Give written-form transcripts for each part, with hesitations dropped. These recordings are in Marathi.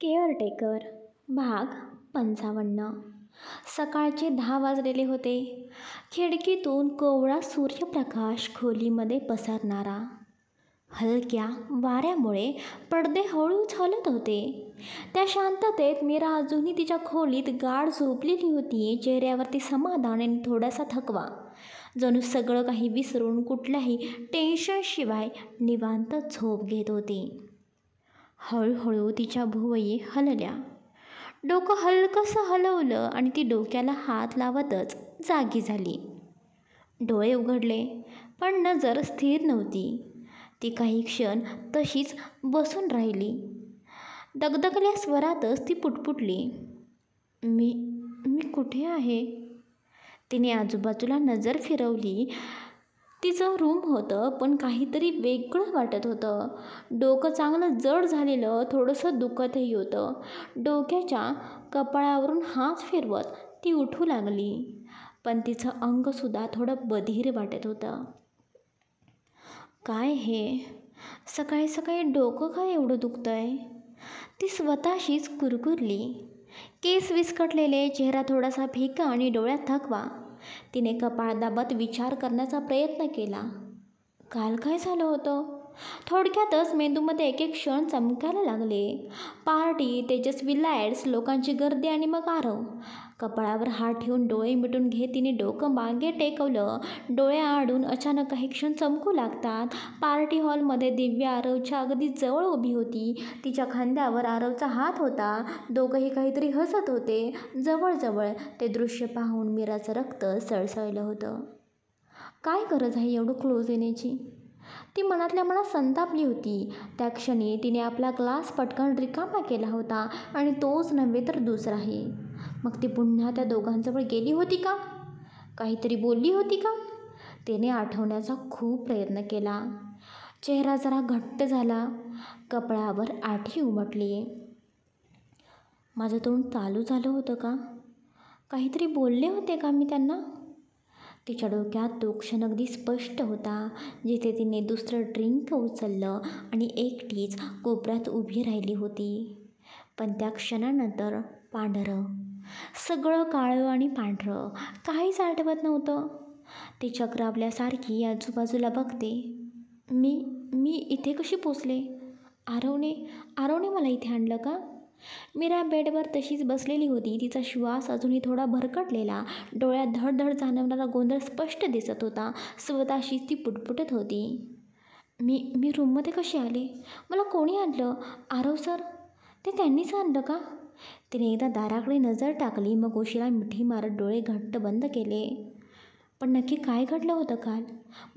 केअरटेकर भाग 55. सकाळचे 10 वाजलेले होते. खिडकीतून कोवळा सूर्यप्रकाश खोलीमध्ये पसरणारा. हलक्या वाऱ्यामुळे पडदे हळूच हलत होते. त्या शांततेत मीरा अजूनही तिच्या खोलीत गाढ झोपलेली होती. चेहऱ्यावरती समाधान आणि थोडासा थकवा. जणू सगळं काही विसरून कुठल्याही टेन्शनशिवाय निवांत झोप घेत होती. हळूहळू तिच्या भुवई हलल्या. डोकं हलकंसं हलवलं आणि ती डोक्याला हात लावतच जागी झाली. डोळे उघडले पण नजर स्थिर नव्हती. ती काही क्षण तशीच बसून राहिली. दगदगल्या स्वरातच ती पुटपुटली, मी मी कुठे आहे? तिने आजूबाजूला नजर फिरवली. तिचं रूम होतं पण काहीतरी वेगळं वाटत होतं. डोकं चांगलं जड झालेलं, थोडंसं दुखतही होतं. डोक्याच्या कपाळावरून हात फिरवत ती उठू लागली पण तिचं अंगसुद्धा थोडं बधीर वाटत होतं. काय हे? सकाळी सकाळी डोकं काय एवढं दुखतंय? ती स्वतःशीच कुरकुरली. केस विस्कटलेले, चेहरा थोडासा फिका आणि डोळ्यात थकवा. तिने कपाळ दाबत विचार करण्याचा प्रयत्न केला. काल काय झालं होतं? थोडक्यातच मेंदूमध्ये एक एक क्षण चमकायला लागले. पार्टी, तेजस्वी लाईट्स, लोकांची गर्दी आणि मग आरव. कपाळावर हात ठेवून डोळे मिटून घेत तिने डोकं मागे टेकवलं. डोळ्याआडून अचानक काही क्षण चमकू लागतात. पार्टी हॉलमध्ये दिव्या आरवच्या अगदी जवळ उभी होती. तिच्या खांद्यावर आरवचा हात होता. दोघंही काहीतरी हसत होते. जवळजवळ ते दृश्य पाहून मीराचं रक्त सळसळलं होतं. काय गरज आहे एवढं क्लोज येण्याची? ती मनातल्या मनात संतापली होती. त्या क्षणी तिने आपला ग्लास पटकन रिकामा केला होता आणि तोच नव्हे तर दुसराही. मग ती पुन्हा त्या दोघांजवळ गेली होती का? काहीतरी बोलली होती का? तिने आठवण्याचा खूप प्रयत्न केला. चेहरा जरा घट्ट झाला. कपाळावर आठी उमटली. माझं तोंड चालू झालं होतं का? काहीतरी बोलले होते का मी त्यांना? तिच्या डोक्यात तो क्षण अगदी स्पष्ट होता जिथे तिने दुसरं ड्रिंक उचललं आणि एकटीच कोपऱ्यात उभी राहिली होती. पण त्या क्षणानंतर पांढरं, सगळं काळं आणि पांढरं, काहीच आठवत नव्हतं. ती चक्रावल्यासारखी आजूबाजूला बघते. मी इथे कशी पोचले? आरवने मला इथे आणलं का? मीरा बेडवर तशीच बसलेली होती. तिचा श्वास अजूनही थोडा भरकटलेला. डोळ्यात धडधड जाणवणारा गोंधळ स्पष्ट दिसत होता. स्वतःशीच ती पुटपुटत होती. मी रूममध्ये कशी आले? मला कोणी आणलं? आरव सर? ते त्यांनीच आणलं का? तिने एकदा दाराकडे नजर टाकली, मग उशिरा मिठी मारत डोळे घट्ट बंद केले. पण नक्की काय घडलं होतं काल?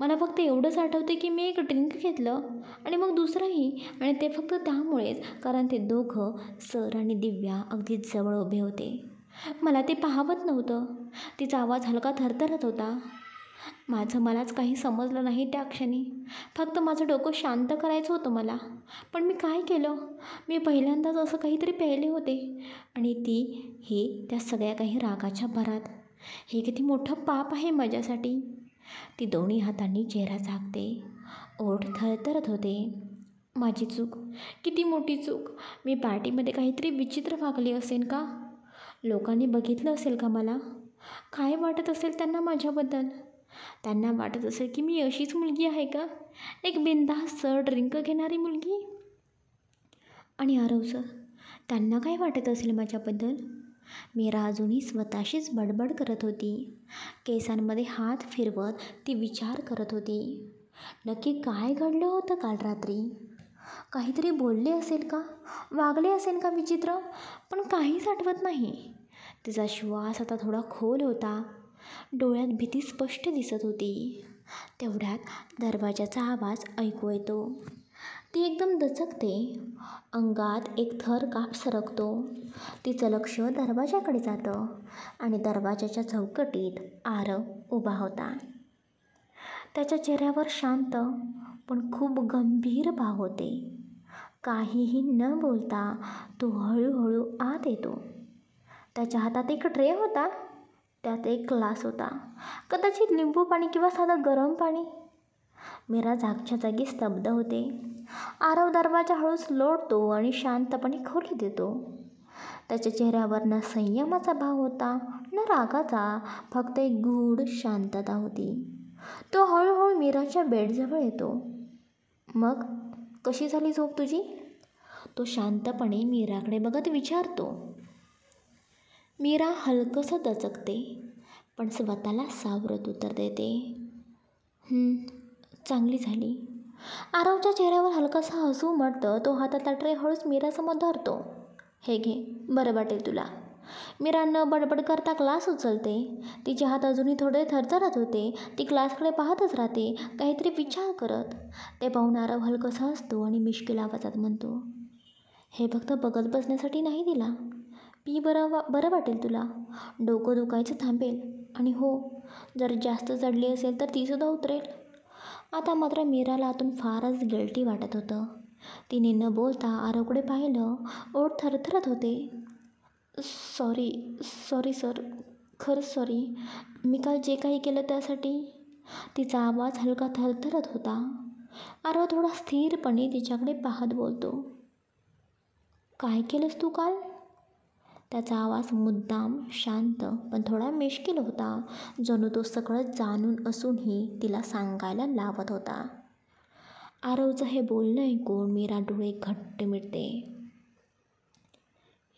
मला फक्त एवढंच आठवते की मी एक ड्रिंक घेतलं आणि मग दुसरंही, आणि ते फक्त त्यामुळेच कारण ते दोघं, सर आणि दिव्या, अगदी जवळ उभे होते. मला ते पाहवत नव्हतं. तिचा आवाज हलका थरथरत होता. मलाच काही समजलं नाही त्या क्षणी. फक्त माझं डोकं शांत करायचं होतं मला. पण मी काय केलं? मी पहिल्यांदाच असं काहीतरी प्यायले होते आणि त्या सगळ्या काही रागाच्या भरात. हे किती मोठं पाप आहे माझ्यासाठी. ती दोन्ही हातांनी चेहरा झाकते. ओठ थरथरत होते. माझी चूक, किती मोठी चूक. मी पार्टीमध्ये काहीतरी विचित्र वागले असेल का? लोकांनी बघितलं असेल का मला? काय वाटत असेल त्यांना माझ्याबद्दल? त्यांना वाटत असेल की मी अशीच मुलगी आहे का? एक बिनधास्त ड्रिंक घेणारी मुलगी? आणि आरव सर, त्यांना काय वाटत असेल माझ्याबद्दल? मीरा अजूनही स्वतःशीच बडबड करत होती. केसांमध्ये हात फिरवत ती विचार करत होती. नक्की काय घडलं होतं काल रात्री? काहीतरी बोलले असेल का? वागले असेल का विचित्र? पण काहीच आठवत नाही. तिचा श्वास आता थोडा खोल होता. डोळ्यात भीती स्पष्ट दिसत होती. तेवढ्यात दरवाजाचा आवाज ऐकू येतो. ती एकदम दचकते. अंगात एक थर काप सरकतो. तिचं लक्ष दरवाजाकडे जातं आणि दरवाजाच्या चौकटीत आरव उभा होता. त्याच्या चेहऱ्यावर शांत पण खूप गंभीर भाव होते. काहीही न बोलता तो हळूहळू आत येतो. त्याच्या हातात एक ट्रे होता. त्यात एक ग्लास होता. कदाचित लिंबू पाणी किंवा साधं गरम पाणी. मीरा जागच्या जागी स्तब्ध होते. आरव दरवाजा हळूच लोटतो आणि शांतपणे खोली देतो. त्याच्या चेहऱ्यावर न संयमाचा भाव होता न रागाचा, फक्त एक गूढ शांतता होती. तो हळूहळू मीराच्या बेडजवळ येतो. मग कशी झाली झोप तुझी? तो शांतपणे मीराकडे बघत विचारतो. मीरा हलकंसं दचकते, पण स्वतःला सावरत उत्तर देते, चांगली झाली. आरवच्या चेहऱ्यावर हलकंसं हसू उमटतं. तो हातातला ट्रे हळूच मीरासमोर धरतो. हे घे, बरं वाटेल तुला. मीरा न बडबड करता ग्लास उचलते. तिचे हात अजूनही थोडे थरथरत होते. ती ग्लासकडे पाहतच राहते, काहीतरी विचार करत. ते पाहून आरव हलकंसं हसतो आणि मिश्किल आवाजात म्हणतो, हे फक्त बघत बसण्यासाठी नाही दिला. पी, बरं वाटेल तुला. डोकं दुखायचं थांबेल. आणि हो, जर जास्त चढली असेल तर तीसुद्धा उतरेल. आता मात्र मीराला आतून फारच गिल्टी वाटत होतं. तिने न बोलता आरवकडे पाहिलं. ओठ थरथरत होते. सॉरी सर, खरंच सॉरी. मी काल जे काही केलं त्यासाठी. तिचा आवाज हलका थरथरत होता. आरव थोडा स्थिरपणे तिच्याकडे पाहत बोलतो, काय केलंस तू काल? त्याचा आवाज मुद्दाम शांत पण थोडा मिश्किल होता, जणू तो सगळं जाणून असूनही तिला सांगायला लावत होता. आरवचं हे बोलणं ऐकून मीरा डोळे घट्ट मिटते.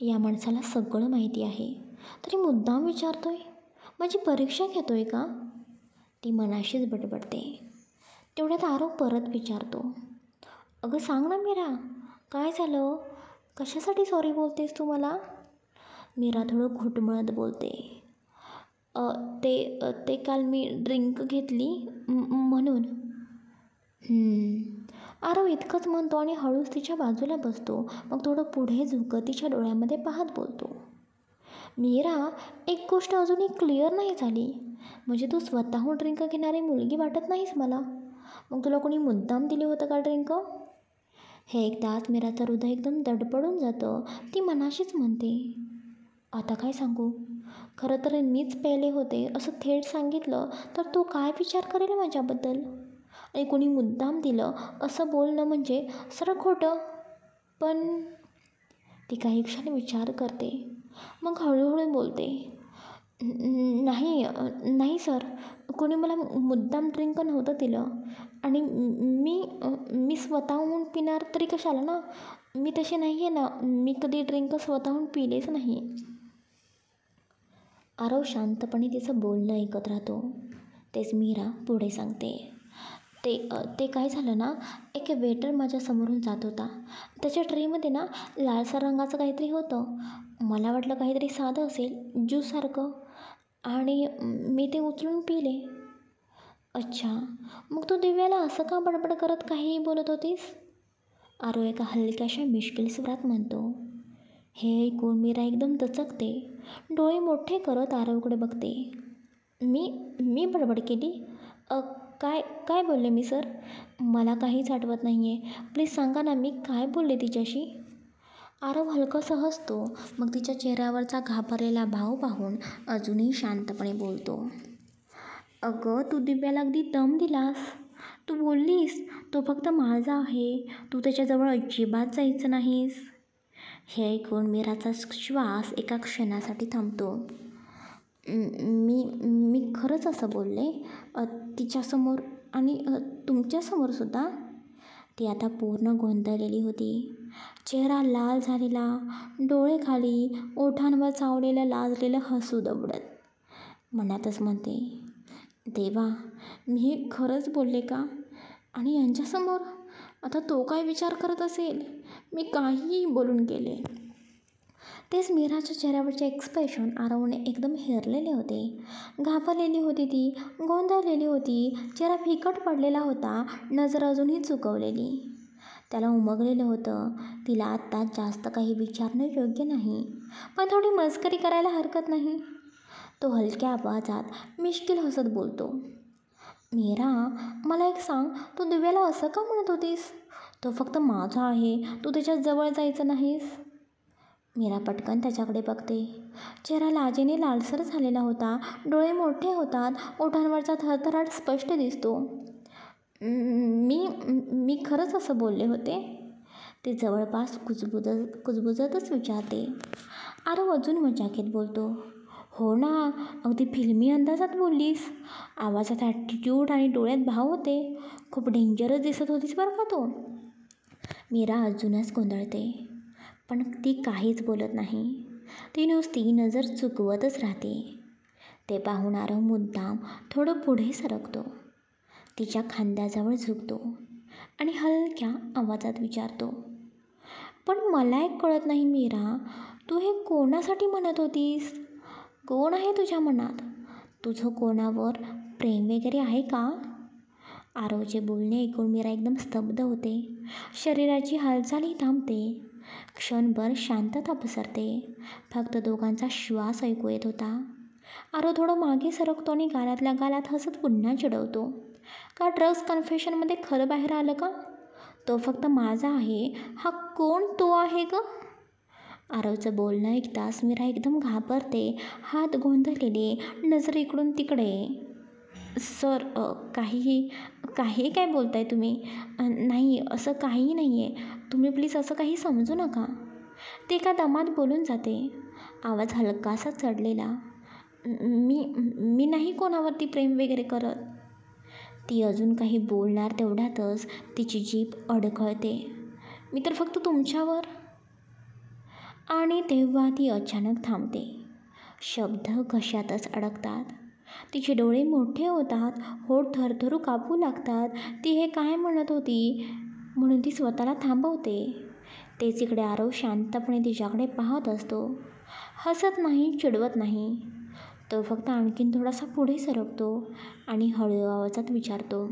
या माणसाला सगळं माहिती आहे, तरी मुद्दाम विचारतोय. माझी परीक्षा घेतोय का? ती मनाशीच बडबडते. तेवढ्यात आरव परत विचारतो, अगं सांग ना मीरा, काय झालं? कशासाठी सॉरी बोलतेस तू मला? मीरा थोडं घुटमळत बोलते, ते काल मी ड्रिंक घेतली म्हणून. आरव इतकंच म्हणतो आणि हळूच तिच्या बाजूला बसतो. मग थोडं पुढे झुकत तिच्या डोळ्यामध्ये पाहत बोलतो, मीरा, एक गोष्ट अजूनही क्लिअर नाही झाली. म्हणजे तू स्वतःहून ड्रिंक घेणारी मुलगी वाटत नाहीस मला. मग तुला कोणी मुद्दाम दिले होतं का ड्रिंक? हे ऐकताच मीराचं हृदय एकदम धडपडून जातं. ती मनाशीच म्हणते, आता काय सांगू? खरं तर मीच प्यायले होते असं थेट सांगितलं तर तो काय विचार करेल माझ्याबद्दल? आणि कोणी मुद्दाम दिलं असं बोलणं म्हणजे सरळ खोटं. पण ती काही क्षण विचार करते, मग हळूहळू बोलते, नाही सर, कोणी मला मुद्दाम ड्रिंक नव्हतं दिलं. आणि मी स्वतःहून पिणार तरी कशाला ना. मी तशी नाही आहे ना, मी कधी ड्रिंक स्वतःहून पिलेच नाही. आरव शांतपणे तिचं बोलणं ऐकत राहतो. तेच मीरा पुढे सांगते, ते काय झालं ना, एक वेटर माझ्या समोरून जात होता. त्याच्या ट्रेमध्ये ना लालसर रंगाचं काहीतरी होतं. मला वाटलं काहीतरी साधं असेल, ज्यूससारखं, आणि मी ते उचलून पिले. अच्छा, मग तू दिव्याला असं का बडबड करत काहीही बोलत होतीस? आरव एका हलक्याशा मिश्किल स्वरात म्हणतो. हे ऐकून मीरा एकदम दचकते. डोळे मोठे करत आरवकडे बघते. मी बडबड केली? काय बोलले मी सर? मला काहीच आठवत नाही आहे. प्लीज सांगा ना, मी काय बोलले तिच्याशी? आरव हलकंसं हसतो. मग तिच्या चेहऱ्यावरचा घाबरलेला भाव पाहून अजूनही शांतपणे बोलतो, अगं, तू दिव्याला अगदी दम दिलास. तू बोललीस, तो फक्त माझा आहे, तू त्याच्याजवळ अजिबात जायचं नाहीस. हे ऐकून मीराचा श्वास एका क्षणासाठी थांबतो. मी खरंच असं बोलले, तिच्यासमोर आणि तुमच्यासमोरसुद्धा. ती आता पूर्ण गोंधळलेली होती. चेहरा लाल झालेला, डोळे खाली, ओठांवर चावलेलं लाजलेलं हसू दबडत. मनातच म्हणते, देवा, मी हे खरंच बोलले का? आणि यांच्यासमोर? आता तो काय विचार करत असेल? मी काहीही बोलून गेले. तेच मीराच्या चेहऱ्यावरचे एक्सप्रेशन आरवने एकदम हेरलेले होते. घाबरलेली होती ती, गोंधळलेली होती, चेहरा फिकट पडलेला होता, नजर अजूनही चुकवलेली. त्याला उमगलेलं होतं, तिला आत्ता जास्त काही विचारणं योग्य नाही, पण थोडी मस्करी करायला हरकत नाही. तो हलक्या आवाजात मिश्किल हसत बोलतो, मीरा, मला एक सांग, तू दिव्याला असं का म्हणत होतीस? तो फक्त माझा आहे, तू त्याच्या जवळ जायचं नाहीस. मीरा पटकन त्याच्याकडे बघते. चेहरा लाजेने लालसर झालेला होता, डोळे मोठे होतात, ओठांवरचा थरथराट स्पष्ट दिसतो. मी मी खरंच असं बोलले होते?" ते जवळपास कुजबुजतच विचारते. आरव अजून मजाकीत बोलतो, "हो ना, अगदी फिल्मी अंदाजात बोललीस. आवाजात ॲटिट्यूड आणि डोळ्यात भाव होते. खूप डेंजरस दिसत होतीस बरं का तू." मीरा अजूनच गोंधळते, पण ती काहीच बोलत नाही. ती नुसती नजर चुकवतच राहते. ते पाहून आरव मुद्दाम थोडं पुढे सरकतो, तिच्या खांद्याजवळ झुकतो आणि हलक्या आवाजात विचारतो, "पण मला एक कळत नाही मीरा, तू हे कोणासाठी म्हणत होतीस? कोण आहे तुझ्या मनात? तुझं कोणावर प्रेम वगैरे आहे का?" आरवचे बोलणे ऐकून मीरा एकदम स्तब्ध होते. शरीराची हालचालही थांबते. क्षणभर शांतता पसरते. फक्त दोघांचा श्वास ऐकू येत होता. आरव थोडं मागे सरकतो आणि गालातल्या गालात हसत पुन्हा चिडवतो, "का ड्रग्स कन्फेशनमध्ये खरं बाहेर आलं का? तो फक्त माझा आहे, हा कोण तो आहे ग?" आरवचं बोलणं ऐकताच मीरा एकदम घाबरते. हात गोंधळलेले, नजर इकडून तिकडे. "सर, काही काय बोलताय तुम्ही? नाही, असं काहीही नाही आहे. तुम्ही प्लीज असं काही समजू नका." ते एका दमात बोलून जाते, आवाज हलकासा चढलेला. मी नाही कोणावरती प्रेम वगैरे करत." ती अजून काही बोलणार तेवढ्यातच तिची जीभ अडखळते. "मी तर फक्त तुमच्यावर." आणि तेव्हा ती अचानक थांबते. शब्द घशातच अडकतात. तिचे डोळे मोठे होतात, होठ थरथरू कापू लागतात. ती हे काय म्हणत होती म्हणून ती स्वतःला थांबवते. तेच इकडे आरव शांतपणे तिच्याकडे पाहत असतो. हसत नाही, चिडवत नाही. तो फक्त आणखीन थोडासा पुढे सरकतो आणि हळू आवाजात विचारतो,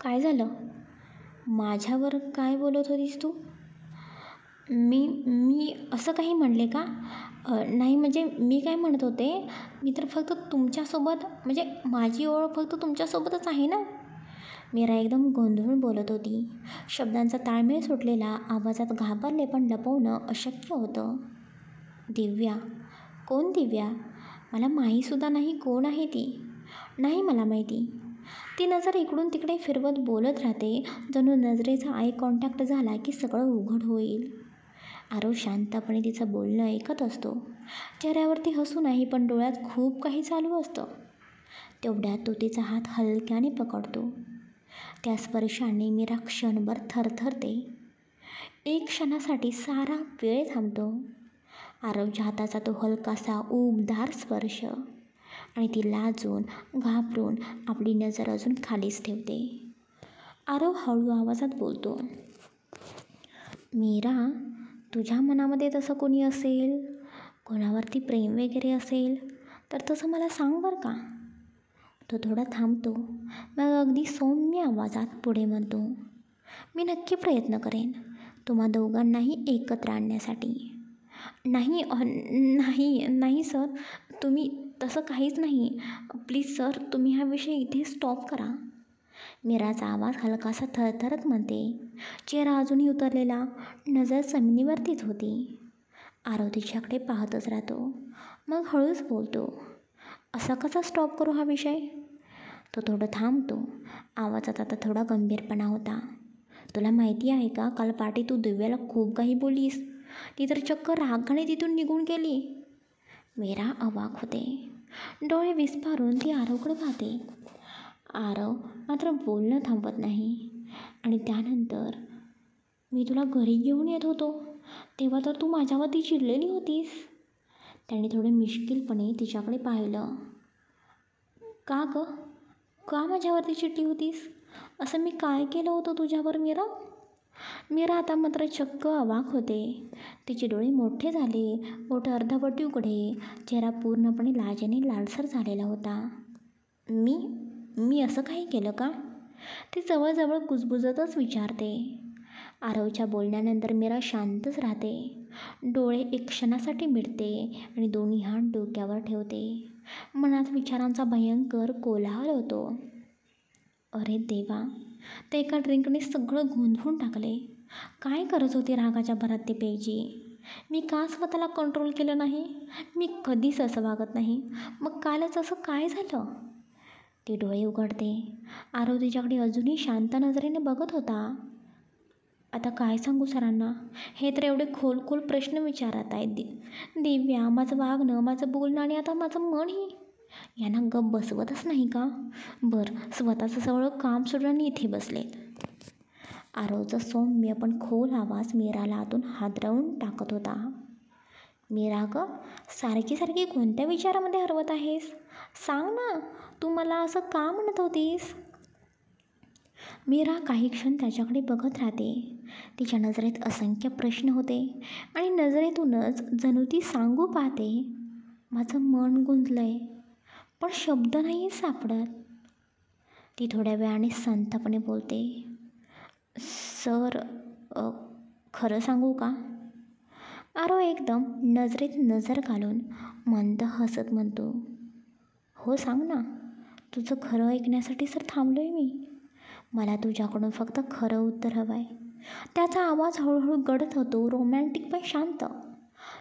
"काय झालं? माझ्यावर काय बोलत होतीस तू?" मी असं काही म्हणले का? नाही, म्हणजे मी काय म्हणत होते, मी तर फक्त तुमच्यासोबत, म्हणजे माझी ओळख फक्त तुमच्यासोबतच आहे ना." मीरा एकदम गोंधळून बोलत होती. शब्दांचा ताळमेळ सुटलेला, आवाजात घाबरले पण लपवणं अशक्य होतं. "दिव्या." "कोण दिव्या? मला माहीतसुद्धा नाही कोण आहे ती." "नाही मला माहिती." ती नजर इकडून तिकडे फिरवत बोलत राहते, जणू नजरेचा आय कॉन्टॅक्ट झाला की सगळं उघड होईल. आरव शांतपणे तिचं बोलणं ऐकत असतो. चेहऱ्यावरती हसू नाही, पण डोळ्यात खूप काही चालू असतं. तेवढ्यात तो तिचा हात हलक्याने पकडतो. त्या स्पर्शाने मीरा क्षणभर थरथरते. एक क्षणासाठी सारा वेळ थांबतो. आरवच्या हाताचा तो हलकासा उबदार स्पर्श, आणि ती लाजून, घाबरून आपली नजर अजून खालीच ठेवते. आरव हळू आवाजात बोलतो, "मीरा, तुझ्या मनामध्ये तसं कोणी असेल, कोणावरती प्रेम वगैरे असेल, तर तसं मला सांग बरं का." तो थोडा थांबतो, मग अगदी सौम्य आवाजात पुढे म्हणतो, "मी नक्की प्रयत्न करेन तुम्हा दोघांनाही एकत्र आणण्यासाठी." नाही नाही सर, तुम्ही तसं काहीच नाही. प्लीज सर, तुम्ही हा विषय इथे स्टॉप करा." मीराचा आवाज हलकासा थरथरत म्हणते. चेहरा अजूनही उतरलेला, नजर जमिनीवरतीच होती. आरव तिच्याकडे पाहतच राहतो. मग हळूच बोलतो, "असा कसा स्टॉप करू हा विषय?" तो थोडं थांबतो. आवाजात आता थोडा गंभीरपणा होता. "तुला माहिती आहे का, काल पार्टी तू दिव्याला खूप काही बोललीस. ती तर चक्क रागाने तिथून निघून गेली." मीरा अवाक होते. डोळे विस्फारून ती आरवकडे पाहते. आरव मात्र बोलणं थांबवत नाही. आणि त्यानंतर, "मी तुला घरी घेऊन येत होतो, तेव्हा तर तू माझ्यावरती चिडलेली होतीस." त्याने थोडे मिश्किलपणे तिच्याकडे पाहिलं. "का ग? का माझ्यावरती चिडली होतीस? असं मी काय केलं होतं तुझ्यावर मीरा?" मीरा आता मात्र चक्क अवाक होते. तिचे डोळे मोठे झाले, ओठ अर्धवट उघडे, चेहरा पूर्णपणे लाजेने लालसर झालेला होता. मी असं काही केलं का?" ती जवळजवळ कुजबुजतच विचारते. आरवच्या बोलण्यानंतर मीरा शांतच राहते. डोळे एक क्षणासाठी मिटते आणि दोन्ही हात डोक्यावर ठेवते. मनात विचारांचा भयंकर कोलाहल होतो. अरे देवा, त्या एका ड्रिंकने सगळं गोंधळून टाकले. काय करत होती रागाच्या भरात ते प्यायची? मी का स्वतःला कंट्रोल केलं नाही? मी कधीच असं वागत नाही. मग कालच असं काय झालं? ती डोळे उघडते. आरव तिच्याकडे अजूनही शांत नजरेने बघत होता. आता काय सांगू सरांना? हे तर एवढे खोल प्रश्न विचारत आहेत. दिव्या, माझं वागणं, माझं बोलणं आणि आता माझं मनही यांना गप्प बसवतच नाही का? बरं, स्वतःचं सगळं काम सोडून इथे बसलेत. आरवचा सौम्य पण खोल आवाज मीराला आतून हादरवून टाकत होता. मीरा गं, सारखी कोणत्या विचारामध्ये हरवत आहेस? सांग ना, तू मला असं का म्हणत होतीस? मीरा काही क्षण त्याच्याकडे बघत राहते. तिच्या नजरेत असंख्य प्रश्न होते आणि नजरेतूनच जणू ती सांगू पाहते, माझं मन गुंतलंय पण शब्द नाही सापडत. ती थोड्या वेळाने शांतपणे बोलते, सर, खरं सांगू का? आरव एकदम नजरेत नजर घालून मंद हसत म्हणतो, हो सांग ना. तुझं खरं ऐकण्यासाठी सर थांबलोय मी. मला तुझ्याकडून फक्त खरं उत्तर हवं आहे. त्याचा आवाज हळूहळू गडद होतो, रोमॅन्टिक पण शांत.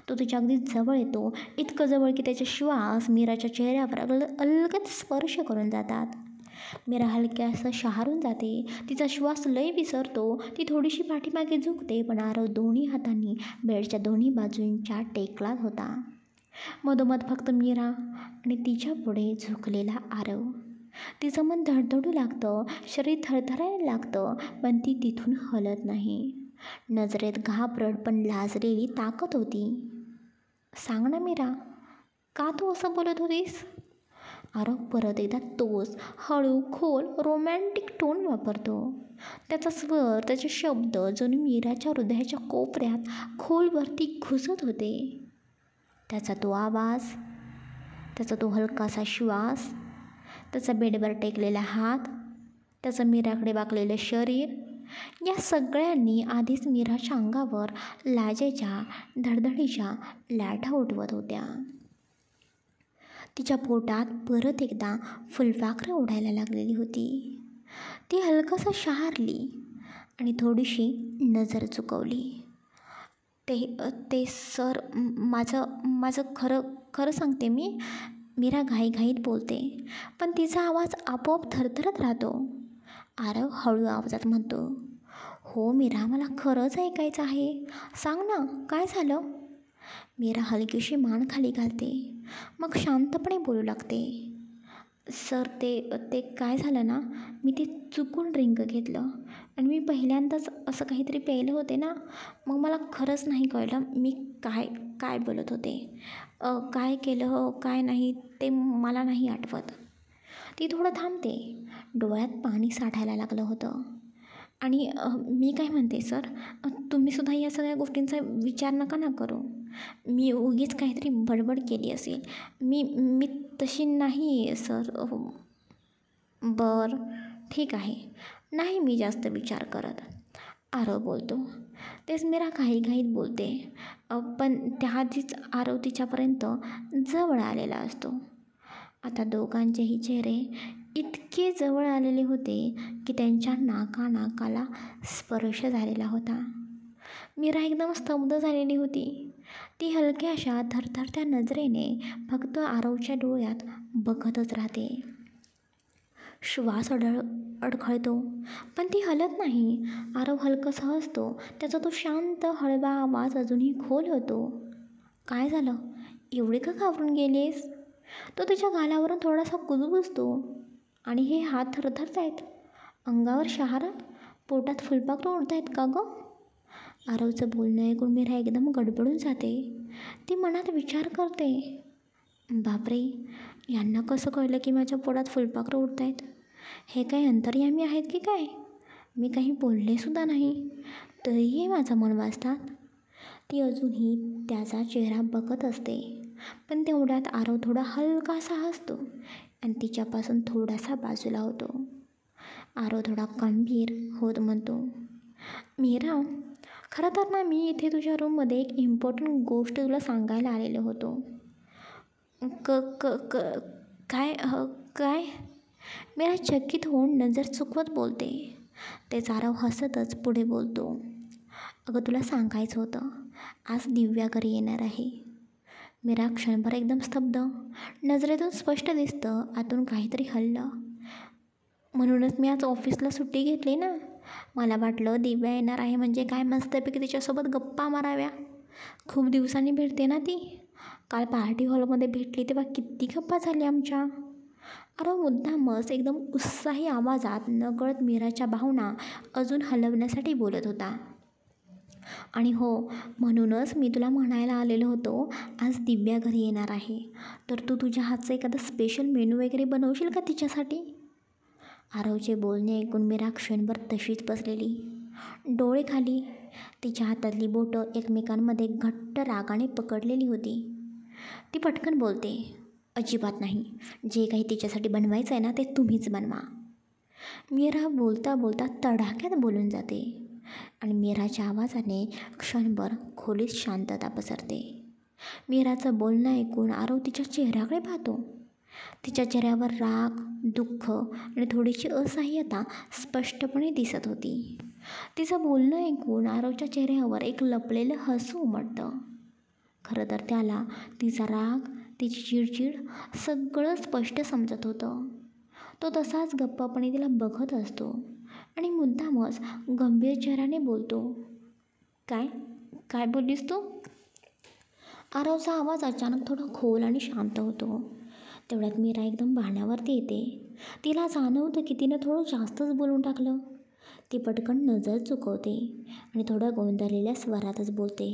तो तिच्या अगदी जवळ येतो, इतकं जवळ की त्याचे श्वास मीराच्या चेहऱ्यावर अलगद स्पर्श करून जातात. मीरा हलक्यासं शहारून जाते. तिचा श्वास लय विसरतो. ती थोडीशी पाठीमागे झुकते, पण आरव दोन्ही हातांनी बेडच्या दोन्ही बाजूंच्या टेकला होता. मधोमध फक्त मीरा आणि तिच्या पुढे झुकलेला आरव. तिचं मन धडधडू लागतं, शरीर थरथरायला लागतं, पण ती तिथून हलत नाही. नजरेत घाबरट पण लाजलेली ताकद होती. सांग ना मीरा, का तू असं बोलत होतीस? आरव परत एकदा तोच हळू, खोल, रोमॅन्टिक टोन वापरतो. त्याचा स्वर, त्याचे शब्द जणू मीराच्या हृदयाच्या कोपऱ्यात खोलवरती घुसत होते. त्याचा तो आवाज, त्याचा तो हलकासा श्वास, त्याचा बेडवर टेकलेला हात, त्याचं मीराकडे वाकलेलं शरीर, या सगळ्यांनी आधीच मीराच्या अंगावर लाजेच्या, धडधडीच्या लाटा उठवत होत्या. तिच्या पोटात परत एकदा फुलपाखरं उडायला लागलेली होती. ती हलकंसं शहारली आणि थोडीशी नजर चुकवली. ते सर, माझं खरं सांगते मी. मीरा घाईघाईत बोलते, पण तिचा आवाज आपोआप थरथरत राहतो. आरव हळू आवाजात म्हणतो, हो मीरा, मला खरंच ऐकायचं आहे. सांग ना, काय झालं? मीरा हलकीशी मान खाली घालते, मग शांतपणे बोलू लागते. सर, ते काय झालं ना, मी ते चुकून ड्रिंक घेतलं आणि मी पहिल्यांदाच असं काहीतरी प्यायलं होते ना, मग मला खरंच नाही कळलं मी काय बोलत होते. काय केलं काय नाही ते मला नाही आठवत. ती थोडं थांबते. डोळ्यात पाणी साठायला लागलं होतं. आणि मी काय म्हणते सर, तुम्हीसुद्धा या सगळ्या गोष्टींचा विचार नका ना करू. मी उगीच काहीतरी बडबड केली असेल. मी तशी नाही सर. बरं, ठीक आहे. नाही मी जास्त विचार करत, आरव बोलतो. तेच मीरा घाईघाईत बोलते, पण त्याआधीच आरव तिच्यापर्यंत जवळ आलेला असतो. आता दोघांचेही चेहरे इतके जवळ आलेले होते की त्यांच्या नाकाला स्पर्श झालेला होता. मीरा एकदम स्तब्ध झालेली होती. ती हलक्याशा थरथरत्या नजरेने फक्त आरवच्या डोळ्यात बघतच राहते. श्वास अडखळतो, पण ती हलत नाही. आरव हलकंसं हसतो. त्याचा तो शांत हळवा आवाज अजूनही खोल होतो. काय झालं? एवढे का घाबरून गेलीस? तो तिच्या गालावरून थोडासा कुजबुजतो. आणि हे हात थरथरत आहेत, अंगावर शहारा, पोटात फुलपाखरं उडतायत का गं? आरवचं बोलणं ऐकून मीरा एकदम गडबडून जाते. ती मनात विचार करते, बापरे, यांना कसं कळलं की माझ्या पोटात फुलपाखरं उडतायत? हे काही अंतर्यामी आहेत की काय? मी काही बोललेसुद्धा नाही, तरीही माझं मन वाजतात. ती अजूनही त्याचा चेहरा बघत असते, पण तेवढ्यात आरव थोडा हलकासा हसतो आणि तिच्यापासून थोडासा बाजूला होतो. आरव थोडा गंभीर होत म्हणतो, मीरा, खरं तर ना, मी इथे तुझ्या रूममध्ये एक इम्पॉर्टंट गोष्ट तुला सांगायला आलेलो होतो. काय? मीरा चकित होऊन नजर चुकवत बोलते. ते आरव हसतच पुढे बोलतो, अगं तुला सांगायचं होतं, आज दिव्या घरी येणार आहे. मीरा क्षणभर एकदम स्तब्ध. नजरेतून स्पष्ट दिसतं आतून काहीतरी हललं. म्हणूनच मी आज ऑफिसला सुट्टी घेतली ना. मला वाटलं दिव्या येणार आहे म्हणजे काय मस्तपैकी तिच्यासोबत गप्पा माराव्या. खूप दिवसांनी भेटते ना ती. काल पार्टी हॉलमध्ये भेटली तेव्हा किती गप्पा झाल्या आमच्या. आरव मुद्दामच एकदम उत्साही आवाजात नकळत मीराच्या भावना अजून हलवण्यासाठी बोलत होता. आणि हो, म्हणूनच मी तुला म्हणायला आलेलो होतो, आज दिव्या घरी येणार आहे, तर तू तुझ्या हातचं एखादं स्पेशल मेनू वगैरे बनवशील का तिच्यासाठी? आरवचे बोलणे ऐकून मीरा क्षणभर तशीच बसलेली, डोळे खाली. तिच्या हातातली बोटं एकमेकांमध्ये घट्ट रागाने पकडलेली होती. ती पटकन बोलते, अजिबात नाही. जे काही तिच्यासाठी बनवायचं आहे ना ते तुम्हीच बनवा. मीरा बोलता बोलता तडाख्यात बोलून जाते आणि मीराच्या आवाजाने क्षणभर खोलीत शांतता पसरते. मीराचं बोलणं ऐकून आरव तिच्या चेहऱ्याकडे पाहतो. तिच्या चेहऱ्यावर राग, दुःख आणि थोडीशी असहाय्यता स्पष्टपणे दिसत होती. तिचं बोलणं ऐकून आरवच्या चेहऱ्यावर एक लपलेलं हसू उमटतं. खरं तर त्याला तिचा राग, तिची चिडचिड सगळं स्पष्ट समजत होतं. तो तसाच गप्पपणे तिला बघत असतो आणि मुद्दामच गंभीर चेहऱ्याने बोलतो, काय काय बोललीस तू? आरवचा आवाज अचानक थोडा खोल आणि शांत होतो. तेवढ्यात मीरा एकदम भानावरती येते. तिला जाणवतं की तिनं थोडं जास्तच बोलून टाकलं. ती पटकन नजर चुकवते आणि थोड्या गोंधळलेल्या स्वरातच बोलते,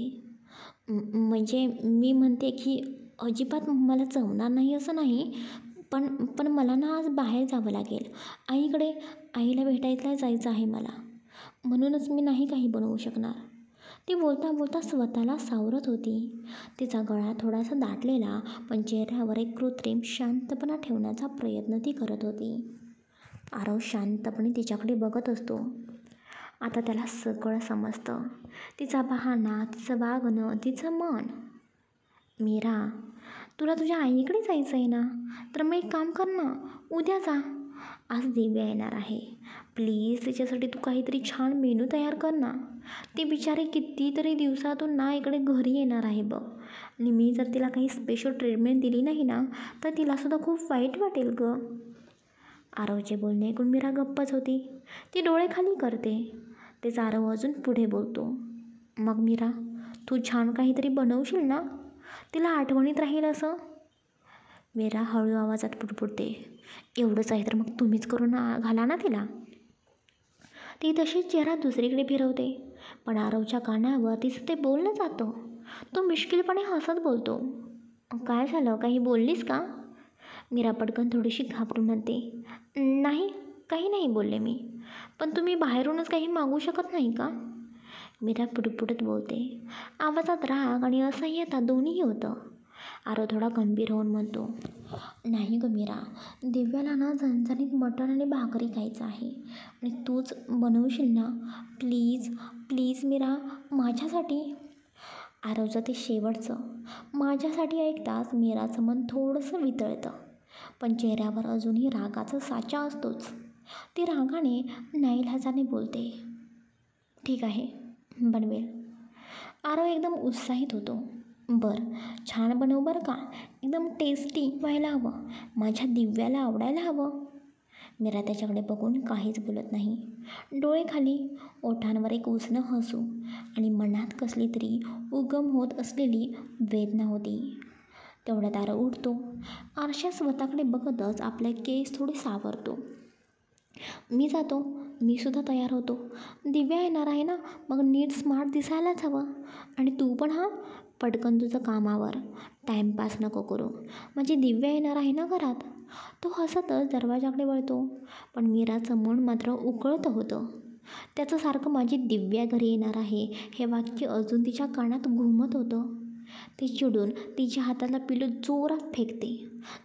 म्हणजे मी म्हणते की अजिबात मला जमणार नाही असं नाही, पण पण मला ना आज बाहेर जावं लागेल. आईला भेटायला जायचं आहे मला, म्हणूनच मी नाही काही बनवू शकणार. ती बोलता बोलता स्वतःला सावरत होती. तिचा गळा थोडासा दाटलेला, पण चेहऱ्यावर एक कृत्रिम शांतपणा ठेवण्याचा प्रयत्न ती करत होती. आरव शांतपणे तिच्याकडे बघत असतो. आता त्याला सगळं समजतं, तिचा बहाणा, तिचं वागणं, तिचं मन. मीरा, तुला तुझ्या आईकडे जायचं आहे ना, तर मग एक काम कर ना, उद्या जा. आज दिव्या येणार आहे, प्लीज तिच्यासाठी तू काहीतरी छान मेनू तयार कर ना. ती बिचारी कितीतरी दिवसातून ना इकडे घरी येणार आहे बघ, आणि मी जर तिला काही स्पेशल ट्रीटमेंट दिली नाही ना तर तिलासुद्धा खूप वाईट वाटेल गं. आरवचे बोलणे ऐकून मीरा गप्पच होती. ती डोळे खाली करते. तेच आरव अजून पुढे बोलतो, मग मीरा, तू छान काहीतरी बनवशील ना, तिला आठवणीत राहील असं. मीरा हळू आवाजात पुटपुटते, एवढंच आहे तर मग तुम्हीच करून घाला ना तिला. ती तशीच चेहरा दुसरीकडे फिरवते, पण आरवच्या कानावर तिचं ते बोलणं जातं. तो मिश्किलपणे हसत बोलतो, काय झालं, काही बोललीस का? मीरा पटकन थोडीशी घाबरून म्हणते, नाही, काही नाही बोलले मी, पण तुम्ही बाहेरूनच काही मागू शकत नाही का? मीरा पुटपुटत बोलते. आवाजात राग आणि असह्यता दोन्हीही होतं. आरव थोडा गंभीर होऊन म्हणतो, नाही गं मीरा, दिव्याला ना झणझणीत मटण आणि भाकरी खायचं आहे, आणि तूच बनवशील ना, प्लीज प्लीज मीरा, माझ्यासाठी. आरवचं ते शेवटचं माझ्यासाठी ऐकताच मीराचं मन थोडंसं वितळतं, पण चेहऱ्यावर अजूनही रागाचा साचा असतोच. ती रागाने नाईलाजाने बोलते, ठीक आहे, बनवेल. आरव एकदम उत्साहित होतो, बरं, छान बनव बरं का, एकदम टेस्टी व्हायला हवं, माझ्या दिव्याला आवडायला हवं. मीरा त्याच्याकडे बघून काहीच बोलत नाही. डोळे खाली, ओठांवर एक उसणं हसू आणि मनात कसली तरी उगम होत असलेली वेदना होती. तेवढ्यात आरव उठतो. आरशात स्वतःकडे बघतच आपले केस थोडे सावरतो. मी जातो, मी सुद्धा तयार होतो. दिव्या येणार आहे ना, मग नीट स्मार्ट दिसायलाच हवं. आणि तू पण हां, पटकन तुझं कामावर, टाईमपास नको करू, म्हणजे दिव्या येणार आहे ना घरात. तो हसतच दरवाजाकडे वळतो, पण मीराचं मन मात्र उकळतं होतं. त्याचं सारखं माझी दिव्या घरी येणार आहे हे वाक्य अजून तिच्या कानात घुमत होतं. ती चिडून तिच्या हातातला पिलू जोरात फेकते.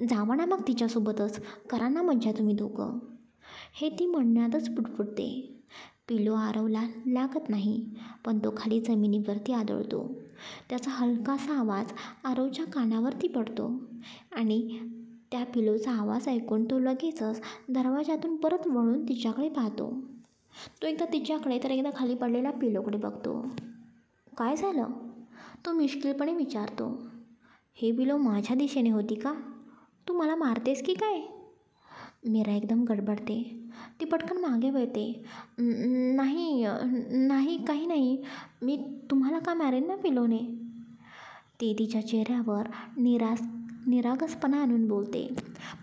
जावा ना मग तिच्यासोबतच, करा ना मज्जा तुम्ही दोघं, हे ती म्हणण्यातच पुटपुटते. पिलू आरवला लागत नाही, पण तो खाली जमिनीवरती आदळतो. त्याचा हलकासा आवाज आरवच्या कानावरती पडतो आणि त्या पिलूचा आवाज ऐकून तो लगेचच दरवाजातून परत वळून तिच्याकडे पाहतो. तो एकदा तिच्याकडे तर एकदा खाली पडलेल्या पिलूकडे बघतो. काय झालं, तो मिश्किलपणे विचारतो. हे पिलू माझ्या दिशेने होती का? तू मला मारतेस की काय? मीरा एकदम गडबडते. ती पटकन मागे वळते. नाही नाही काही नाही. मी तुम्हाला का मॅरेन ना पिलोने." ती तिच्या चेहऱ्यावर निरागसपणा आणून बोलते,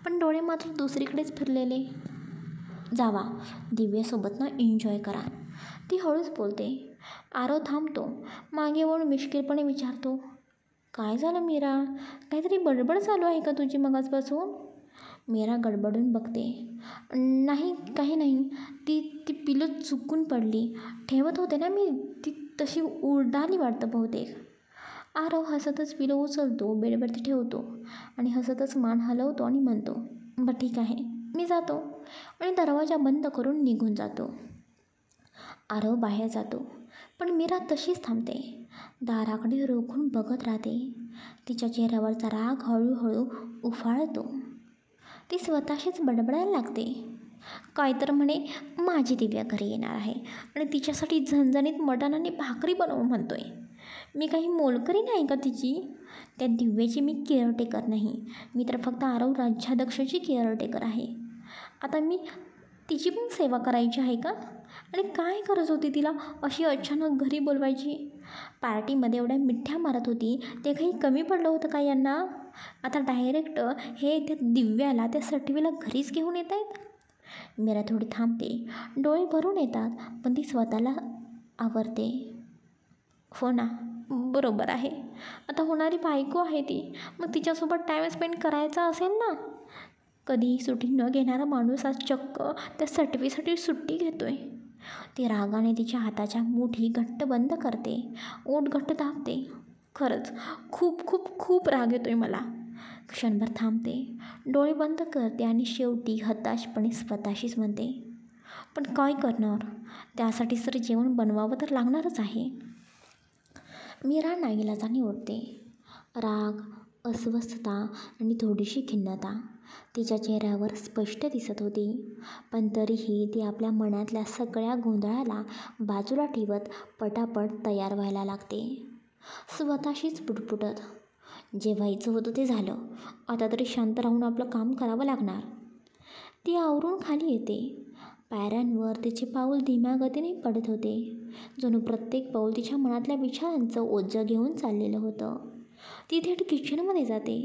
पण डोळे मात्र दुसरीकडेच फिरलेले. "जावा, दिव्यासोबत ना एन्जॉय करा." ती हळूच बोलते. आरव थांबतो. मागे वळून मिश्किलपणे विचारतो, "काय झालं मीरा? काहीतरी बडबड चालू आहे का तुझी मगाचपासून?" मीरा गडबडून बघते. "नाही, काही नाही. ती ती पिलो चुकून पडली. ठेवत होते ना मी, ती तशी उडाली वाटतं बहुतेक." आरव हसतच पिलो उचलतो, बेडवरती ठेवतो आणि हसतच मान हलवतो आणि म्हणतो, "बरं ठीक आहे, मी जातो." आणि दरवाजा बंद करून निघून जातो. आरव बाहेर जातो, पण मीरा तशीच थांबते. दाराकडे रोखून बघत राहते. तिच्या चेहऱ्यावरचा राग हळूहळू उफाळतो. ती स्वतःशीच बडबडायला लागते. काय तर म्हणे, माझी दिव्या घरी येणार आहे आणि तिच्यासाठी झणझणीत मटण आणि भाकरी बनव म्हणतोय. मी काही मोलकरी नाही का तिची? त्या दिव्याची मी केअरटेकर नाही. मी तर फक्त आरव राज्याध्यक्षाची केअरटेकर आहे. आता मी तिची पण सेवा करायची आहे का? आणि काय गरज होती तिला अशी अचानक घरी बोलवायची? पार्टीमध्ये एवढ्या मिठ्या मारत होती, ते काही कमी पडलं होतं का यांना? आता डायरेक्ट हे त्या दिव्याला, त्या सटवीला घरीच घेऊन येत आहेत. मीरा थोडी थांबते. डोळे भरून येतात, पण ती स्वतःला आवरते. हो ना, बरोबर आहे. आता होणारी बायको आहे ती, मग तिच्यासोबत टाईम स्पेंड करायचा असेल ना. कधीही सुट्टी न घेणारा माणूस आज चक्क त्या सटवीसाठी सुट्टी घेतोय. ती रागाने तिच्या हाताच्या मुठी घट्ट बंद करते, ओठ घट्ट दाबते. खरंच खूप खूप खूप राग येतोय मला. क्षणभर थांबते, डोळे बंद करते आणि शेवटी हताशपणे स्वतःशीच म्हणते, पण काय करणार? त्यासाठी सर जेवण बनवावं तर लागणारच आहे. मीरा नाईलाजाने उठते. राग, अस्वस्थता आणि थोडीशी खिन्नता तिच्या चेहऱ्यावर स्पष्ट दिसत होती, पण तरीही ती आपल्या मनातल्या सगळ्या गोंधळाला बाजूला ठेवत पटापट तयार व्हायला लागते. स्वतःशीच पुटपुटत, जे व्हायचं होतं ते झालं, आता तरी शांत राहून आपलं काम करावं लागणार. ती आवरून खाली येते. पायऱ्यांवर तिचे पाऊल धीम्या गतीने पडत होते, जणू प्रत्येक पाऊल तिच्या मनातल्या विचारांचं ओझं घेऊन चाललेलं होतं. ती थेट किचनमध्ये जाते.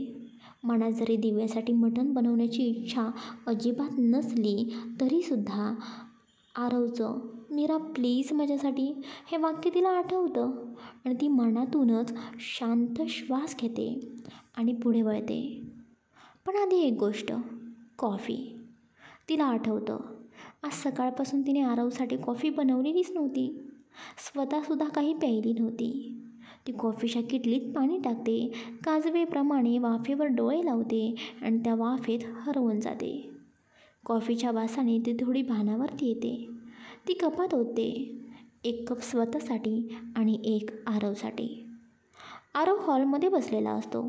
मनात जरी दिव्यासाठी मटण बनवण्याची इच्छा अजिबात नसली तरीसुद्धा आरवचं "मीरा प्लीज माझ्यासाठी" हे वाक्य तिला आठवतं आणि ती मनातूनच शांत श्वास घेते आणि पुढे वळते. पण आधी एक गोष्ट, कॉफी. तिला आठवतं, आज सकाळपासून तिने आरवसाठी कॉफी बनवलेलीच नव्हती. स्वतःसुद्धा काही प्यायली नव्हती. ती कॉफीच्या किटलीत पाणी टाकते, काजवेप्रमाणे वाफेवर डोळे लावते आणि त्या वाफेत हरवून जाते. कॉफीच्या वासाने ती थोडी भानावरती येते. ती कपात ओतते, एक कप स्वतःसाठी आणि एक आरवसाठी. आरव हॉलमध्ये बसलेला असतो.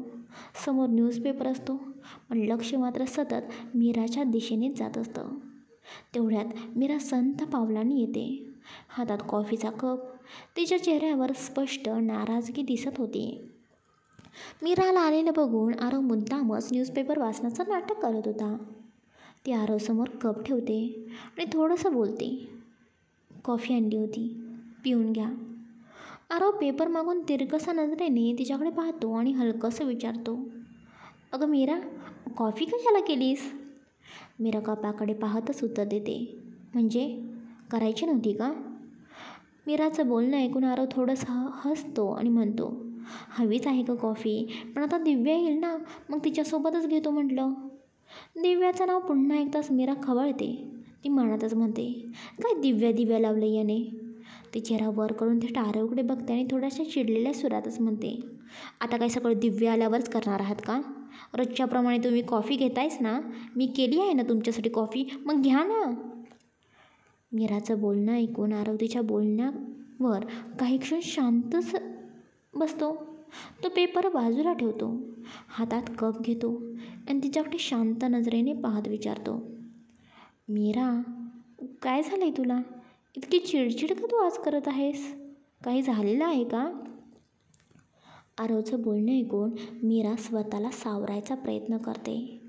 समोर न्यूजपेपर असतो, पण लक्ष मात्र सतत मीराच्या दिशेनेच जात असतं. तेवढ्यात मीरा संथ पावलांनी येते, हातात कॉफीचा कप. तिच्या चेहऱ्यावर स्पष्ट नाराजगी दिसत होती. मीराला आलेलं बघून आरव मुद्दामच न्यूजपेपर वाचण्याचं नाटक करत होता. ती आरवसमोर कप ठेवते आणि थोडंसं बोलते, कॉफी आणली होती, पिऊन घ्या. आरव पेपर मागून तिरकसा नजरेने तिच्याकडे पाहतो आणि हलकंसं विचारतो, अगं मीरा, कॉफी कशाला केलीस? मीरा कपाकडे पाहतच उत्तर देते, म्हणजे करायची नव्हती का? मीराचं बोलणं ऐकून आरव थोडंसं हसतो आणि म्हणतो, हवीच आहे का कॉफी, पण आता दिव्या येईल ना, मग तिच्यासोबतच घेतो म्हटलं. दिव्याचं नाव पुन्हा एकदाच मीरा खवळते. ती मनातच म्हणते, काय दिव्या दिव्या लावलं याने. ती चेहरा वर करून थेट आरवकडे बघते आणि थोड्याशा चिडलेल्या सुरातच म्हणते, आता काय सगळं दिव्या आल्यावरच करणार आहात का? रोजच्याप्रमाणे तुम्ही कॉफी घेतायच ना, मी केली आहे ना तुमच्यासाठी कॉफी, मग घ्या ना. मीराचं बोलणं ऐकून आरव तिच्या बोलण्यावर काही क्षण शांतच बसतो. तो पेपर बाजूला ठेवतो, हातात कप घेतो आणि तिच्याकडे शांत नजरेने पाहत विचारतो, मीरा, काय झालं आहे तुला? इतकी चिडचिड का तू आज करत आहेस? काही झालेलं आहे का? आरवचं बोलणं ऐकून मीरा स्वतःला सावरायचा प्रयत्न करते.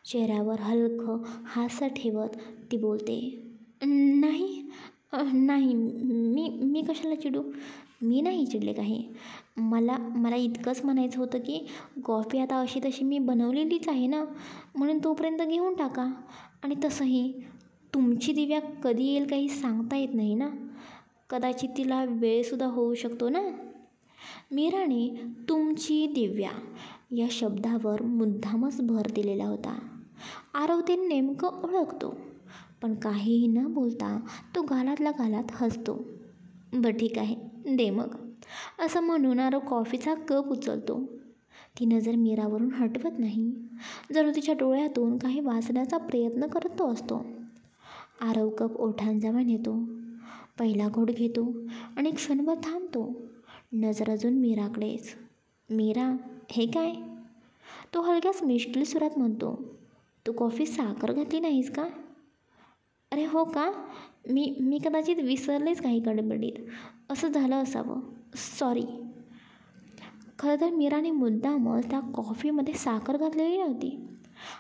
चेहऱ्यावर हलकं हास्य ठेवत ती बोलते, नाही नाही, मी कशाला चिडू? मी नाही चिडले काही. मला मला इतकंच म्हणायचं होतं की कॉफी आता अशी तशी मी बनवलेलीच आहे ना, म्हणून तोपर्यंत घेऊन टाका. आणि तसंही तुमची दिव्या कधी येईल काही सांगता येत नाही ना. कदाचित तिला वेळसुद्धा होऊ शकतो ना. मीराने तुमची दिव्या या शब्दावर मुद्दामच भर दिलेला होता. आरव ते नेमकं ओळखतो, पण काहीही न बोलता तो गालातल्या गालात हसतो. बरं ठीक आहे, दे मग, असं म्हणून आरव कॉफीचा कप उचलतो. ती नजर मीरावरून हटवत नाही, जणू तिच्या डोळ्यातून काही वाचण्याचा प्रयत्न करत तो असतो. आरव कप ओठांजवळ नेतो, पहिला घोट घेतो आणि क्षणभर थांबतो, नजर अजून मीराकडेच. मीरा, हे काय? तो हलक्याच मिश्किल सुरात म्हणतो, तू कॉफीत साखर घातली नाहीस का? अरे हो का, मी कदाचित विसरलेच काही गडबडीत, असं झालं असावं, सॉरी. खरं तर मीराने मुद्दामच त्या कॉफीमध्ये साखर घातलेली नव्हती.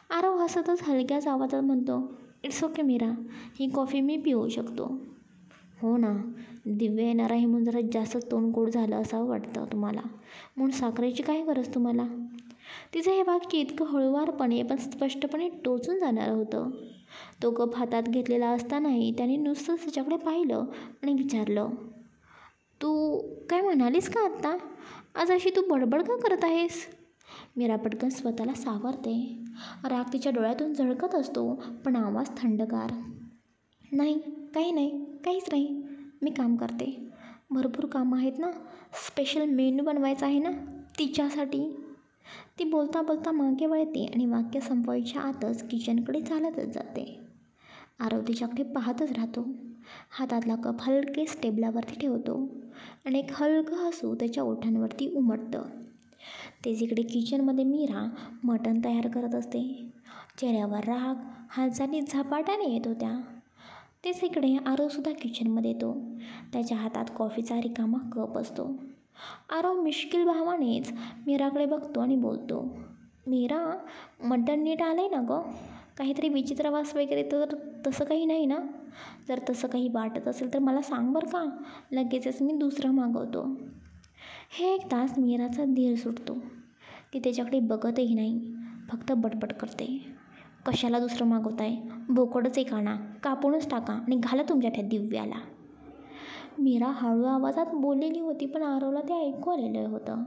आरव हसतच हलक्याच आवाजात म्हणतो, इट्स ओके मीरा, ही कॉफी मी पिऊ शकतो. हो ना, दिव्या येणार आहे म्हणून जरा जास्त तोंड गोड झालं असावं वाटतं तुम्हाला, म्हणून साखरेची काय गरज तुम्हाला? तिचं हे वाक्य इतकं हळूवारपणे पण स्पष्टपणे टोचून जाणारं होतं. तो कप हातात घेतलेला असतानाही त्याने नुसतंच तिच्याकडे पाहिलं आणि विचारलं, तू काय म्हणालीस का आत्ता? आज अशी तू बडबड का करत आहेस? मीरा पटकन स्वतःला सावरते. राग तिच्या डोळ्यातून झळकत असतो, पण आवाज थंडगार. नाही, काही नाही, काहीच नाही, मी काम करते. भरपूर कामं आहेत ना, स्पेशल मेनू बनवायचा आहे ना तिच्यासाठी. ती बोलता बोलता मागे वळते आणि वाक्य संपवायच्या आतच किचनकडे चालतच जाते. आरव तिच्याकडे पाहतच राहतो. हातातला कप हलकेच टेबलावरती ठेवतो आणि एक हलकं हसू त्याच्या ओठांवरती उमटतं. ते जिकडे किचनमध्ये मीरा मटण तयार करत असते, चेहऱ्यावर राग, हालचाली झपाट्याने येत होत्या, तेच इकडे आरवसुद्धा किचनमध्ये येतो. त्याच्या हातात कॉफीचा रिकामा कप असतो. आरव मिश्किल भावानेच मीराकडे बघतो आणि बोलतो, मीरा, मटण नीट आलं आहे ना गं? काहीतरी विचित्र वास वगैरे तर तसं काही नाही ना? जर तसं काही वाटत असेल तर मला सांग बरं का, लगेचच मी दुसरं मागवतो. हे ऐकताच मीराचा धीर सुटतो. ती त्याच्याकडे बघतही नाही, फक्त बडबड करते, कशाला दुसरं मागवताय? बोकडच एक आणा, कापूनच टाका आणि घाला तुमच्या त्या दिव्याला. मीरा हळू आवाजात बोललेली होती, पण आरवला ते ऐकू आलेलं होतं.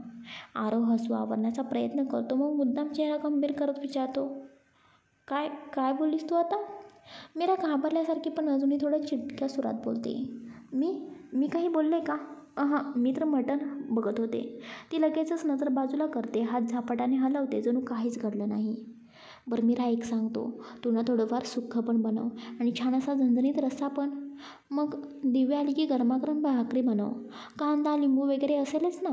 आरव हसू आवरण्याचा प्रयत्न करतो, मग मुद्दाम चेहरा गंभीर करत विचारतो, काय काय बोललीस तू आता? मीरा घाबरल्यासारखी पण अजूनही थोड्या चिडक्या सुरात बोलते, मी काही बोलले का? मी तर मटण बघत होते. ती लगेचच नजर बाजूला करते, हात झपाट्याने हलवते, जणू काहीच घडलं नाही. बरं मीरा, एक सांगतो, तू ना थोडंफार सुक्कं पण बनव आणि छान असा झणझणीत रस्सा पण. मग दिव्या आली की गरमागरम भाकरी बनव, कांदा लिंबू वगैरे असेलच ना.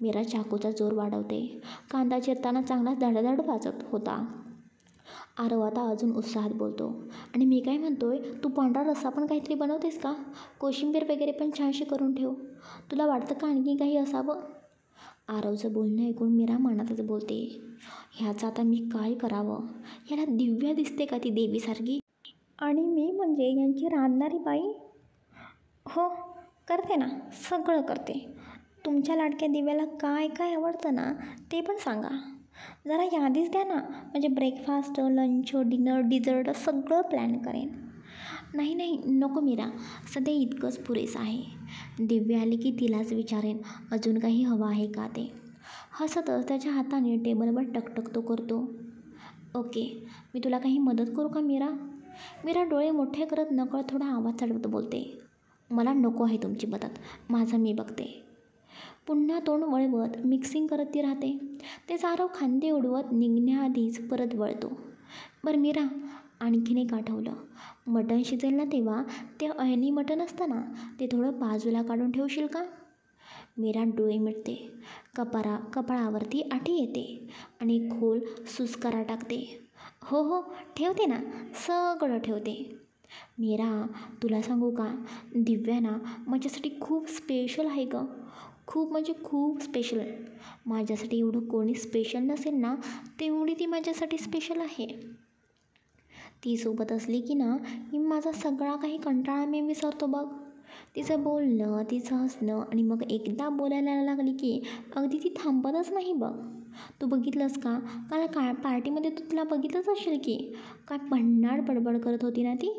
मीरा चाकूचा जोर वाढवते. कांदा चिरताना चांगला धडाधड वाजत होता. आरव आता अजून उत्साहात बोलतो, आणि मी काय म्हणतोय, तू पांढरा रस्सा पण काहीतरी बनवतेस का? कोशिंबीर वगैरे पण छानशी करून ठेव. तुला वाटतं का आणखी काही असावं? आरवचं बोलणं ऐकून मीरा मनातच बोलते, ह्याचं आता मी काय करावं? याला दिव्या दिसते का ती देवीसारखी? आणि मी म्हणजे यांची रांधणारी बाई? हो, करते ना, सगळं करते. तुमच्या लाडक्या दिव्याला काय काय आवडतं ना ते पण सांगा. जरा यादीच द्या ना, म्हणजे ब्रेकफास्ट, लंच, डिनर, डिझर्ट सगळं प्लॅन करेन. नाही नको मीरा, सध्या इतकंच पुरेसं आहे. दिव्या आली की तिलाच विचारेन अजून काही हवं आहे का ते. हसतच त्याच्या हाताने टेबलवर टकटक करतो. ओके, मी तुला काही मदत करू का मीरा? मीरा डोळे मोठे करत नकळत थोडा आवाज चढवत बोलते, मला नको आहे तुमची मदत, माझं मी बघते. पुन्हा तोंड वळवत मिक्सिंग करत ती राहते. ते आरव खांदे उडवत निघण्याआधीच परत वळतो. बरं मीरा, आणखीन एक आठवलं, मटण शिजेल ना तेव्हा ते अळणी मटण असतं ना, ते थोडं बाजूला काढून ठेवशील का? मीरा डोळे मिटते, कपाळावरती आठी येते आणि खोल सुस्कारा टाकते. हो ठेवते ना, सगळं ठेवते. मीरा, तुला सांगू का, दिव्या ना माझ्यासाठी खूप स्पेशल आहे गं. खूप म्हणजे खूप स्पेशल. माझ्यासाठी एवढं कोणी स्पेशल नसेल ना, तेवढी ती माझ्यासाठी स्पेशल आहे. ती सोबत असली की ना, मी माझा सगळा काही कंटाळा मी विसरतो बघ. तिचं बोलणं, तिचं हसणं आणि मग एकदा बोलायला लागली की अगदी ती थांबतच नाही बघ. तू बघितलंस का? काल पार्टीमध्ये तू तिला बघितलंच असेल की काय भन्नाट बडबड करत होती ना ती.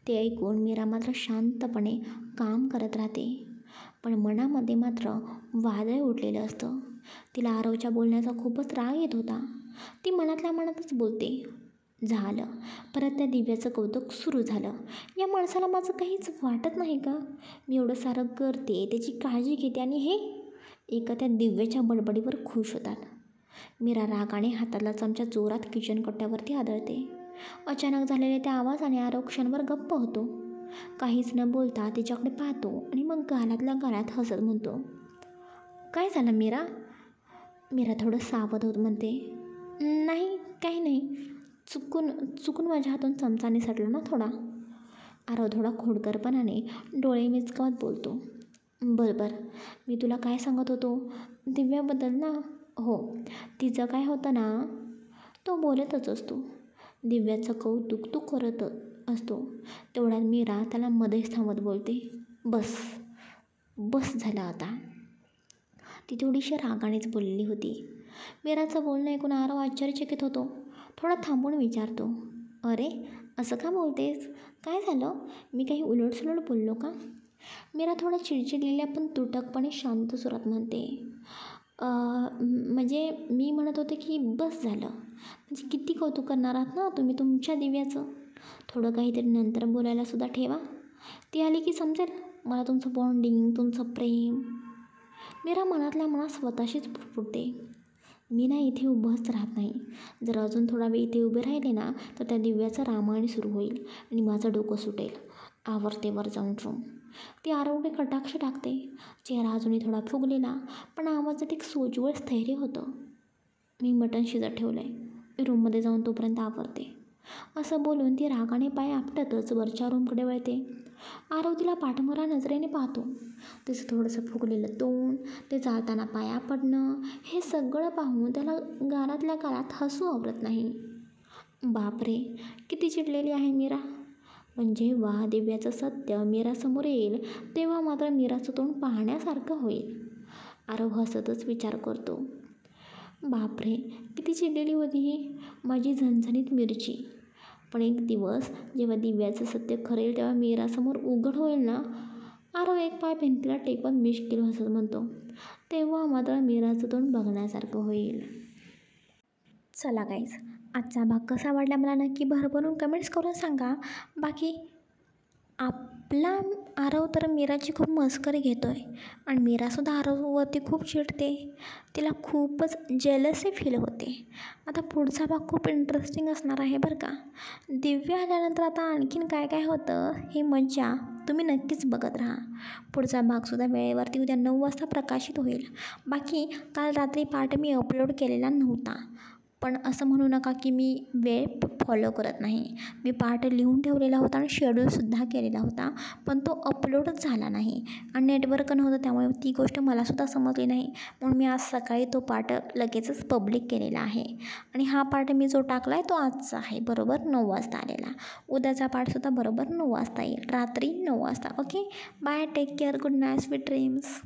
ते ऐकून मीरा मात्र शांतपणे काम करत राहते. पण मनामध्ये मात्र वादळ उठलेलं असतं. तिला आरवच्या बोलण्याचा खूपच राग येत होता. ती मनातल्या मनातच बोलते, झालं परत त्या दिव्याचं कौतुक सुरू झालं. या माणसाला माझं काहीच वाटत नाही का? मी एवढं सारं करते, त्याची काळजी घेते आणि हे एका त्या दिव्याच्या बडबडीवर खुश होतात. मीरा रागाने हातातला चमचा जोरात किचन कट्ट्यावरती आदळते. अचानक झालेल्या त्या आवाजाने आरव क्षणभर गप्प होतो. काहीच न बोलता तिच्याकडे पाहतो आणि मग गालातल्या गालात हसत म्हणतो, काय झालं मीरा? मीरा थोडं सावध होत म्हणते, नाही काही नाही, चुकून माझ्या हातून चमचा निसटला ना थोडा. आरव थोडा खोडकरपणाने डोळे मिचकावत बोलतो, बरं मी तुला काय सांगत होतो, दिव्याबद्दल ना. हो, तिचं काय होतं ना, तो बोलतच असतो. दिव्याचं कौतुक तू करत असतो. तेवढ्यात मीरा त्याला मध्येच थांबत बोलते, बस झालं आता. ती थोडीशी रागानेच बोललेली होती. मीराचं बोलणं ऐकून आरव आश्चर्यचकित होतो. थोडा थांबून विचारतो, अरे असं का बोलतेस? काय झालं? मी काही उलटसुलट बोललो का? मीरा थोडा चिडचिडलेल्या पण तुटकपणे शांत सुरात म्हणते, म्हणजे मी म्हणत होते की बस झालं. म्हणजे किती कौतुक करणार आहात ना तुम्ही तुमच्या दिव्याचं. थोडं काहीतरी नंतर बोलायला सुद्धा ठेवा. ती आली की समजेल मला तुमचं बॉन्डिंग, तुमचं प्रेम. मीरा मनातल्या मनात स्वतःशीच पुटपुटते, मी ना इथे उभंच राहत नाही. जर अजून थोडा वेळ इथे उभे राहिले ना तर त्या दिव्याचं रामायण सुरू होईल आणि माझं डोकं सुटेल. आवरते वर जाऊन रूम. ती आरवकडे कटाक्ष टाकते. चेहरा अजूनही थोडा फुगलेला पण आवाजात एक सोज्वळ स्थैर्य होतं. मी मटण शिजत ठेवलं आहे, मी रूममध्ये जाऊन तोपर्यंत आवरते. असं बोलून ती रागाने पाय आपटतच वरच्या रूमकडे वळते. आरव तिला पाठमोरा नजरेने पाहतो. तिचं थोडंसं फुगलेलं तोंड, ते चालताना पाया पडणं, हे सगळं पाहून त्याला गालातल्या गालात हसू आवरत नाही. बापरे, किती चिडलेली आहे मीरा. पण जेव्हा दिव्याचं सत्य मीरासमोर येईल तेव्हा मात्र मीराचं तोंड पाहण्यासारखं होईल. आरव हसतच विचार करतो, बापरे किती चिडलेली होती ही माझी झणझणीत मिरची. पण एक दिवस जेव्हा दिव्याचं सत्य खरेल तेव्हा मीरासमोर उघड होईल ना. आरव एक पाय भिंतीला टेकवत मिश्किल हसत म्हणतो, तेव्हा मात्र मीराचं तोंड बघण्यासारखं होईल. चला गाईज, आजचा भाग कसा वाटला मला नक्की भरभरून कमेंट्स करून सांगा. बाकी आपला आरव तर मीराची खूप मस्करी घेतो आहे आणि मीरासुद्धा आरववरती खूप चिडते. तिला खूपच जेलसी फील होते. आता पुढचा भाग खूप इंटरेस्टिंग असणार आहे बरं का. दिव्या आल्यानंतर आता आणखीन काय काय होतं ही मज्जा तुम्ही नक्कीच बघत राहा. पुढचा भागसुद्धा वेळेवरती उद्या 9 वाजता प्रकाशित होईल. बाकी काल रात्री पार्ट मी अपलोड केलेला नव्हता, पण असं म्हणू नका की मी वेळ फॉलो करत नाही. मी पार्ट लिहून ठेवलेला होता आणि शेड्यूलसुद्धा केलेला होता, पण तो अपलोडच झाला नाही आणि नेटवर्क नव्हतं, त्यामुळे ती गोष्ट मलासुद्धा समजली नाही. म्हणून मी आज सकाळी तो पार्ट लगेचच पब्लिक केलेला आहे आणि हा पार्ट मी जो टाकला आहे तो आजचा आहे, बरोबर 9 वाजता आलेला. उद्याचा पार्टसुद्धा बरोबर 9 वाजता येईल, रात्री 9 वाजता. Okay bye, take care, good night, sweet dreams.